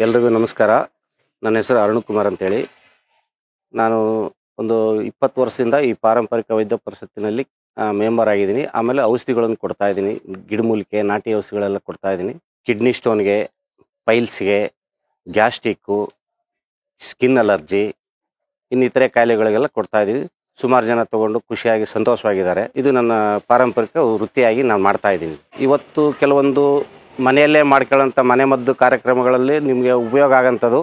ಎಲ್ರಿಗೂ ನಮಸ್ಕಾರ. ನನ್ನ ಹೆಸರು ಅರುಣ್ ಕುಮಾರ್ ಅಂತೇಳಿ. ನಾನು ಒಂದು 20 ವರ್ಷದಿಂದ ಈ ಪಾರಂಪರಿಕ ವೈದ್ಯ ಪರಿಷತ್ತಿನಲ್ಲಿ ಮೆಂಬರ್ ಆಗಿದ್ದೀನಿ. ಆಮೇಲೆ ಔಷಧಿಗಳನ್ನು ಕೊಡ್ತಾ ಇದ್ದೀನಿ. ಗಿಡಮೂಲಿಕೆ, ನಾಟಿ ಔಷಧಿಗಳೆಲ್ಲ ಕೊಡ್ತಾ ಇದ್ದೀನಿ. ಕಿಡ್ನಿ ಸ್ಟೋನ್ಗೆ, ಪೈಲ್ಸ್ಗೆ, ಗ್ಯಾಸ್ಟ್ರಿಕ್ಕು, ಸ್ಕಿನ್ ಅಲರ್ಜಿ, ಇನ್ನಿತರೆ ಕಾಯಿಲೆಗಳಿಗೆಲ್ಲ ಕೊಡ್ತಾ ಇದ್ದೀವಿ. ಸುಮಾರು ಜನ ತಗೊಂಡು ಖುಷಿಯಾಗಿ ಸಂತೋಷವಾಗಿದ್ದಾರೆ. ಇದು ನನ್ನ ಪಾರಂಪರಿಕ ವೃತ್ತಿಯಾಗಿ ನಾನು ಮಾಡ್ತಾ ಇದ್ದೀನಿ. ಇವತ್ತು ಕೆಲವೊಂದು ಮನೆಯಲ್ಲೇ ಮಾಡ್ಕೊಳ್ಳೋಂಥ ಮನೆಮದ್ದು ಕಾರ್ಯಕ್ರಮಗಳಲ್ಲಿ ನಿಮಗೆ ಉಪಯೋಗ ಆಗೋಂಥದ್ದು,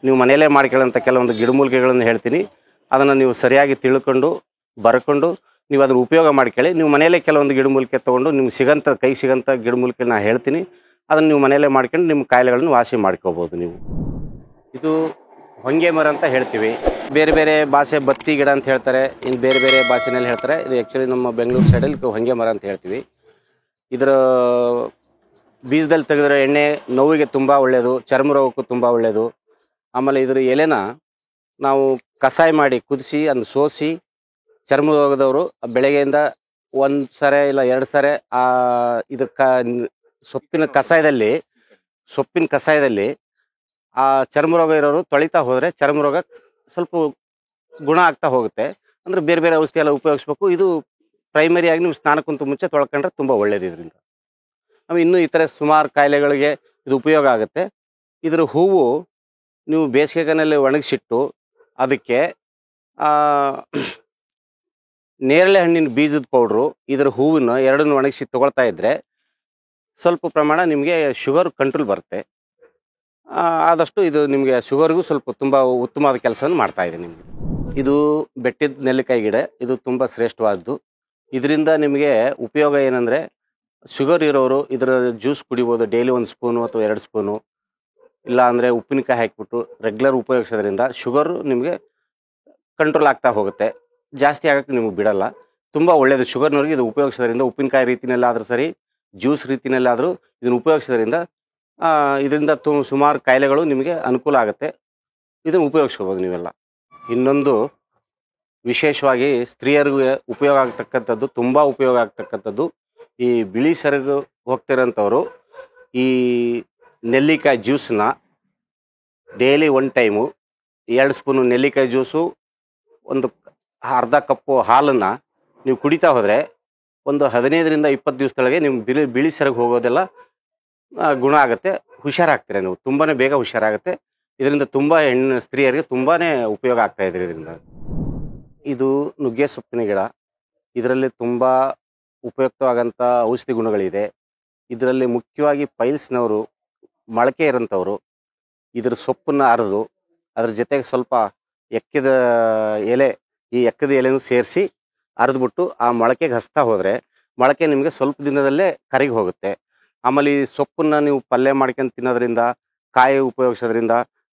ನೀವು ಮನೆಯಲ್ಲೇ ಮಾಡ್ಕೊಳ್ಳೋಂಥ ಕೆಲವೊಂದು ಗಿಡಮೂಲಿಕೆಗಳನ್ನು ಹೇಳ್ತೀನಿ. ಅದನ್ನು ನೀವು ಸರಿಯಾಗಿ ತಿಳ್ಕೊಂಡು ಬರ್ಕೊಂಡು ನೀವು ಅದನ್ನು ಉಪಯೋಗ ಮಾಡ್ಕೊಳ್ಳಿ. ನೀವು ಮನೆಯಲ್ಲೇ ಕೆಲವೊಂದು ಗಿಡಮೂಲಿಕೆ ತೊಗೊಂಡು ನಿಮ್ಗೆ ಕೈ ಸಿಗೋಂಥ ಗಿಡಮೂಲಿಕೆ ನಾನು ಹೇಳ್ತೀನಿ. ಅದನ್ನು ನೀವು ಮನೆಯಲ್ಲೇ ಮಾಡ್ಕೊಂಡು ನಿಮ್ಮ ಕಾಯಿಲೆಗಳನ್ನು ವಾಸಿ ಮಾಡ್ಕೋಬೋದು. ನೀವು ಇದು ಹೊಂಗೆ ಮರ ಅಂತ ಹೇಳ್ತೀವಿ. ಬೇರೆ ಬೇರೆ ಭಾಷೆ ಬತ್ತಿ ಗಿಡ ಅಂತ ಹೇಳ್ತಾರೆ, ಇನ್ನು ಬೇರೆ ಬೇರೆ ಭಾಷೆನಲ್ಲಿ ಹೇಳ್ತಾರೆ. ಇದು ಆ್ಯಕ್ಚುಲಿ ನಮ್ಮ ಬೆಂಗಳೂರು ಸೈಡಲ್ಲಿ ಹೊಂಗೆ ಮರ ಅಂತ ಹೇಳ್ತೀವಿ. ಇದರ ಬೀಜದಲ್ಲಿ ತೆಗೆದ್ರೆ ಎಣ್ಣೆ ನೋವಿಗೆ ತುಂಬ ಒಳ್ಳೆಯದು, ಚರ್ಮ ರೋಗಕ್ಕೂ ತುಂಬ ಒಳ್ಳೆಯದು. ಆಮೇಲೆ ಇದರ ಎಲೆನ ನಾವು ಕಷಾಯ ಮಾಡಿ ಕುದಿಸಿ ಅದನ್ನು ಸೋಸಿ ಚರ್ಮ ರೋಗದವರು ಬೆಳಗ್ಗೆಯಿಂದ 1 ಸರೆ ಇಲ್ಲ 2 ಸರೆ ಇದ್ರ ಸೊಪ್ಪಿನ ಕಷಾಯದಲ್ಲಿ ಆ ಚರ್ಮ ರೋಗ ಇರೋರು ತೊಳಿತಾ ಹೋದರೆ ಚರ್ಮ ರೋಗ ಸ್ವಲ್ಪ ಗುಣ ಆಗ್ತಾ ಹೋಗುತ್ತೆ. ಅಂದರೆ ಬೇರೆ ಬೇರೆ ಔಷಧಿ ಎಲ್ಲ ಉಪಯೋಗಿಸ್ಬೇಕು. ಇದು ಪ್ರೈಮರಿಯಾಗಿ ನೀವು ಸ್ನಾನಕ್ಕಂತ ಮುಂಚೆ ತೊಳ್ಕೊಂಡ್ರೆ ತುಂಬ ಒಳ್ಳೆಯದು. ಇದರಿಂದ ಆಮೇಲೆ ಇನ್ನೂ ಈ ಥರ ಸುಮಾರು ಕಾಯಿಲೆಗಳಿಗೆ ಇದು ಉಪಯೋಗ ಆಗುತ್ತೆ. ಇದರ ಹೂವು ನೀವು ಬೇಸಿಗೆನಲ್ಲಿ ಒಣಗಿಸಿಟ್ಟು ಅದಕ್ಕೆ ನೇರಳೆ ಹಣ್ಣಿನ ಬೀಜದ ಪೌಡ್ರು, ಇದರ ಹೂವನ್ನು ಎರಡನ್ನು ಒಣಗಿಸಿ ತೊಗೊಳ್ತಾ ಇದ್ದರೆ ಸ್ವಲ್ಪ ಪ್ರಮಾಣ ನಿಮಗೆ ಶುಗರ್ ಕಂಟ್ರೋಲ್ ಬರುತ್ತೆ. ಆದಷ್ಟು ಇದು ನಿಮಗೆ ಶುಗರ್ಗೂ ಸ್ವಲ್ಪ ತುಂಬ ಉತ್ತಮವಾದ ಕೆಲಸವನ್ನು ಮಾಡ್ತಾ ಇದೆ. ನಿಮಗೆ ಇದು ಬೆಟ್ಟದ ನೆಲ್ಲಿಕಾಯಿ ಗಿಡ, ಇದು ತುಂಬ ಶ್ರೇಷ್ಠವಾದ್ದು. ಇದರಿಂದ ನಿಮಗೆ ಉಪಯೋಗ ಏನಂದರೆ, ಶುಗರ್ ಇರೋರು ಇದರ ಜ್ಯೂಸ್ ಕುಡಿಬೋದು. ಡೈಲಿ 1 ಸ್ಪೂನು ಅಥವಾ 2 ಸ್ಪೂನು, ಇಲ್ಲ ಅಂದರೆ ಉಪ್ಪಿನಕಾಯಿ ಹಾಕಿಬಿಟ್ಟು ರೆಗ್ಯುಲರ್ ಉಪಯೋಗಿಸೋದ್ರಿಂದ ಶುಗರು ನಿಮಗೆ ಕಂಟ್ರೋಲ್ ಆಗ್ತಾ ಹೋಗುತ್ತೆ. ಜಾಸ್ತಿ ಆಗೋಕ್ಕೆ ನಿಮಗೆ ಬಿಡಲ್ಲ. ತುಂಬ ಒಳ್ಳೆಯದು ಶುಗರ್ನವ್ರಿಗೆ ಇದು ಉಪಯೋಗಿಸೋದ್ರಿಂದ. ಉಪ್ಪಿನಕಾಯಿ ರೀತಿಯಲ್ಲಾದರೂ ಸರಿ, ಜ್ಯೂಸ್ ರೀತಿಯಲ್ಲಾದರೂ ಇದನ್ನು ಉಪಯೋಗಿಸೋದ್ರಿಂದ ಇದರಿಂದ ಸುಮಾರು ಕಾಯಿಲೆಗಳು ನಿಮಗೆ ಅನುಕೂಲ ಆಗುತ್ತೆ. ಇದನ್ನು ಉಪಯೋಗಿಸ್ಕೋಬೋದು ನೀವೆಲ್ಲ. ಇನ್ನೊಂದು ವಿಶೇಷವಾಗಿ ಸ್ತ್ರೀಯರಿಗೆ ಉಪಯೋಗ ಆಗ್ತಕ್ಕಂಥದ್ದು, ತುಂಬ ಉಪಯೋಗ ಆಗ್ತಕ್ಕಂಥದ್ದು, ಈ ಬಿಳಿ ಸೆರಗು ಹೋಗ್ತಿರೋಂಥವ್ರು ಈ ನೆಲ್ಲಿಕಾಯಿ ಜ್ಯೂಸನ್ನ ಡೈಲಿ 1 ಟೈಮು 2 ಸ್ಪೂನು ನೆಲ್ಲಿಕಾಯಿ ಜ್ಯೂಸು, ಒಂದು ಅರ್ಧ ಕಪ್ಪು ಹಾಲನ್ನು ನೀವು ಕುಡಿತಾ ಹೋದರೆ ಒಂದು 15ರಿಂದ 20 ದಿವಸದೊಳಗೆ ನಿಮ್ಮ ಬಿಳಿ ಸೆರಗು ಹೋಗೋದೆಲ್ಲ ಗುಣ ಆಗುತ್ತೆ. ಹುಷಾರಾಗ್ತೀರ ನೀವು, ತುಂಬಾ ಬೇಗ ಹುಷಾರಾಗುತ್ತೆ. ಇದರಿಂದ ತುಂಬ ಸ್ತ್ರೀಯರಿಗೆ ತುಂಬಾ ಉಪಯೋಗ ಆಗ್ತಾಯಿದೆ ಇದರಿಂದ. ಇದು ನುಗ್ಗೆ ಸೊಪ್ಪಿನ ಗಿಡ. ಇದರಲ್ಲಿ ತುಂಬ ಉಪಯುಕ್ತವಾಗಂಥ ಔಷಧಿ ಗುಣಗಳಿದೆ. ಇದರಲ್ಲಿ ಮುಖ್ಯವಾಗಿ ಪೈಲ್ಸ್ನವರು, ಮೊಳಕೆ ಇರೋಂಥವ್ರು ಇದ್ರ ಸೊಪ್ಪನ್ನು ಅರೆದು ಅದ್ರ ಜೊತೆಗೆ ಸ್ವಲ್ಪ ಎಕ್ಕದ ಎಲೆನೂ ಸೇರಿಸಿ ಅರೆದ್ಬಿಟ್ಟು ಆ ಮೊಳಕೆಗೆ ಹಚ್ತಾ ಹೋದರೆ ಮೊಳಕೆ ನಿಮಗೆ ಸ್ವಲ್ಪ ದಿನದಲ್ಲೇ ಕರಗಿ ಹೋಗುತ್ತೆ. ಆಮೇಲೆ ಈ ಸೊಪ್ಪನ್ನು ನೀವು ಪಲ್ಯ ಮಾಡ್ಕೊಂಡು ತಿನ್ನೋದ್ರಿಂದ, ಕಾಯಿ ಉಪಯೋಗಿಸೋದ್ರಿಂದ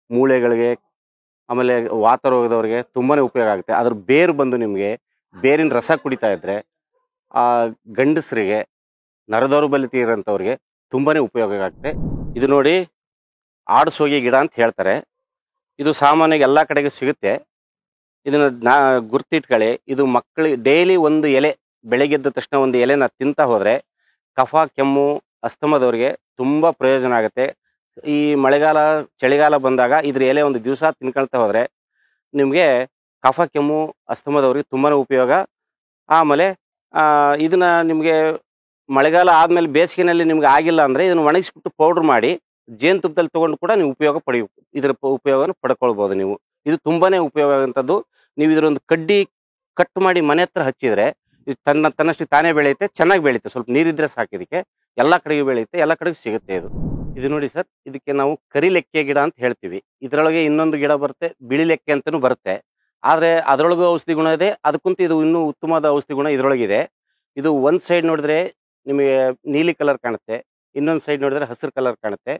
ಮೂಳೆಗಳಿಗೆ, ಆಮೇಲೆ ವಾತ ರೋಗದವ್ರಿಗೆ ತುಂಬಾ ಉಪಯೋಗ ಆಗುತ್ತೆ. ಅದ್ರ ಬೇರು ಬಂದು ನಿಮಗೆ ಬೇರಿನ ರಸ ಕುಡಿತಾ ಇದ್ದರೆ ಆ ಗಂಡಸರಿಗೆ, ನರದೌರ್ಬಲ್ಯತೆ ಇರೋಂಥವ್ರಿಗೆ ತುಂಬಾ ಉಪಯೋಗ ಆಗುತ್ತೆ. ಇದು ನೋಡಿ, ಆಡಸೋಗೆ ಗಿಡ ಅಂತ ಹೇಳ್ತಾರೆ. ಇದು ಸಾಮಾನ್ಯವಾಗಿ ಎಲ್ಲ ಕಡೆಗೂ ಸಿಗುತ್ತೆ. ಇದನ್ನು ಗುರ್ತಿಟ್ಕೊಳ್ಳಿ. ಇದು ಮಕ್ಕಳಿಗೆ ಡೈಲಿ 1 ಎಲೆ, ಬೆಳಗ್ಗೆ ಎದ್ದ ತಕ್ಷಣ 1 ಎಲೆನ ತಿಂತಾ ಹೋದರೆ ಕಫ, ಕೆಮ್ಮು, ಅಸ್ತಮದವ್ರಿಗೆ ತುಂಬ ಪ್ರಯೋಜನ ಆಗುತ್ತೆ. ಈ ಮಳೆಗಾಲ, ಚಳಿಗಾಲ ಬಂದಾಗ ಇದ್ರ ಎಲೆ 1 ದಿವಸ ತಿನ್ಕೊಳ್ತಾ ಹೋದರೆ ನಿಮಗೆ ಕಫ, ಕೆಮ್ಮು, ಅಸ್ತಮದವ್ರಿಗೆ ತುಂಬಾ ಉಪಯೋಗ. ಆಮೇಲೆ ಇದನ್ನು ನಿಮಗೆ ಮಳೆಗಾಲ ಆದಮೇಲೆ ಬೇಸಿಗೆನಲ್ಲಿ ನಿಮ್ಗೆ ಆಗಿಲ್ಲ ಅಂದರೆ ಇದನ್ನು ಒಣಗಿಸ್ಬಿಟ್ಟು ಪೌಡ್ರ್ ಮಾಡಿ ಜೇನುತುಪ್ಪದಲ್ಲಿ ತೊಗೊಂಡು ಕೂಡ ನೀವು ಇದರ ಉಪಯೋಗನ ಪಡ್ಕೊಳ್ಬೋದು ನೀವು. ಇದು ತುಂಬಾ ಉಪಯೋಗ ಆಗುವಂಥದ್ದು. ನೀವು ಇದರೊಂದು ಕಡ್ಡಿ ಕಟ್ ಮಾಡಿ ಮನೆ ಹತ್ರ ಹಚ್ಚಿದರೆ ಇದು ತನ್ನಷ್ಟು ತಾನೇ ಬೆಳೆಯುತ್ತೆ, ಚೆನ್ನಾಗಿ ಬೆಳೆಯುತ್ತೆ. ಸ್ವಲ್ಪ ನೀರಿದ್ರೆ ಸಾಕು. ಇದಕ್ಕೆ ಎಲ್ಲ ಕಡೆಗೂ ಬೆಳೆಯುತ್ತೆ, ಎಲ್ಲ ಕಡೆಗೂ ಸಿಗುತ್ತೆ. ಇದು ನೋಡಿ ಸರ್, ಇದಕ್ಕೆ ನಾವು ಕರಿಲೆಕ್ಕೆ ಗಿಡ ಅಂತ ಹೇಳ್ತೀವಿ. ಇದರೊಳಗೆ ಇನ್ನೊಂದು ಗಿಡ ಬರುತ್ತೆ, ಬಿಳಿ ಲೆಕ್ಕೆ ಅಂತಲೂ ಬರುತ್ತೆ. ಆದರೆ ಅದರೊಳಗೂ ಔಷಧಿ ಗುಣ ಇದೆ. ಅದಕ್ಕಂತೂ ಇದು ಇನ್ನೂ ಉತ್ತಮವಾದ ಔಷಧಿ ಗುಣ ಇದರೊಳಗಿದೆ. ಇದು ಒಂದು ಸೈಡ್ ನೋಡಿದ್ರೆ ನಿಮಗೆ ನೀಲಿ ಕಲರ್ ಕಾಣುತ್ತೆ, ಇನ್ನೊಂದು ಸೈಡ್ ನೋಡಿದ್ರೆ ಹಸಿರು ಕಲರ್ ಕಾಣುತ್ತೆ.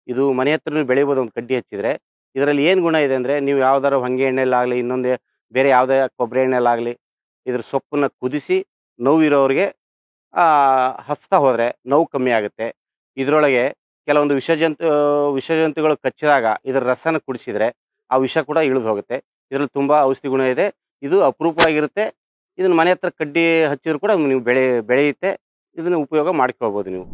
ಇದು ಮನೆ ಹತ್ರನೂ ಬೆಳಿಬೋದು ಒಂದು ಕಡ್ಡಿ ಹಚ್ಚಿದರೆ. ಇದರಲ್ಲಿ ಏನು ಗುಣ ಇದೆ ಅಂದರೆ, ನೀವು ಯಾವ್ದಾರು ಹೊಂಗೆ ಎಣ್ಣೆಲ್ಲಾಗಲಿ, ಇನ್ನೊಂದು ಬೇರೆ ಯಾವುದೇ ಕೊಬ್ಬರಿ ಎಣ್ಣೆಲ್ಲಾಗಲಿ ಇದ್ರ ಸೊಪ್ಪನ್ನು ಕುದಿಸಿ ನೋವಿರೋರಿಗೆ ಹಚ್ತಾ ಹೋದರೆ ನೋವು ಕಮ್ಮಿ ಆಗುತ್ತೆ. ಇದರೊಳಗೆ ಕೆಲವೊಂದು ವಿಷಜಂತುಗಳು ಕಚ್ಚಿದಾಗ ಇದರ ರಸನ ಕುಡಿಸಿದರೆ ಆ ವಿಷ ಕೂಡ ಇಳಿದು ಹೋಗುತ್ತೆ. ಇದರಲ್ಲಿ ತುಂಬ ಔಷಧಿ ಗುಣ ಇದೆ. ಇದು ಅಪರೂಪವಾಗಿರುತ್ತೆ. ಇದನ್ನು ಮನೆ ಹತ್ರ ಕಡ್ಡಿ ಹಚ್ಚಿದ್ರು ಕೂಡ ನೀವು ಬೆಳೆಯುತ್ತೆ. ಇದನ್ನು ಉಪಯೋಗ ಮಾಡ್ಕೋಬೋದು ನೀವು.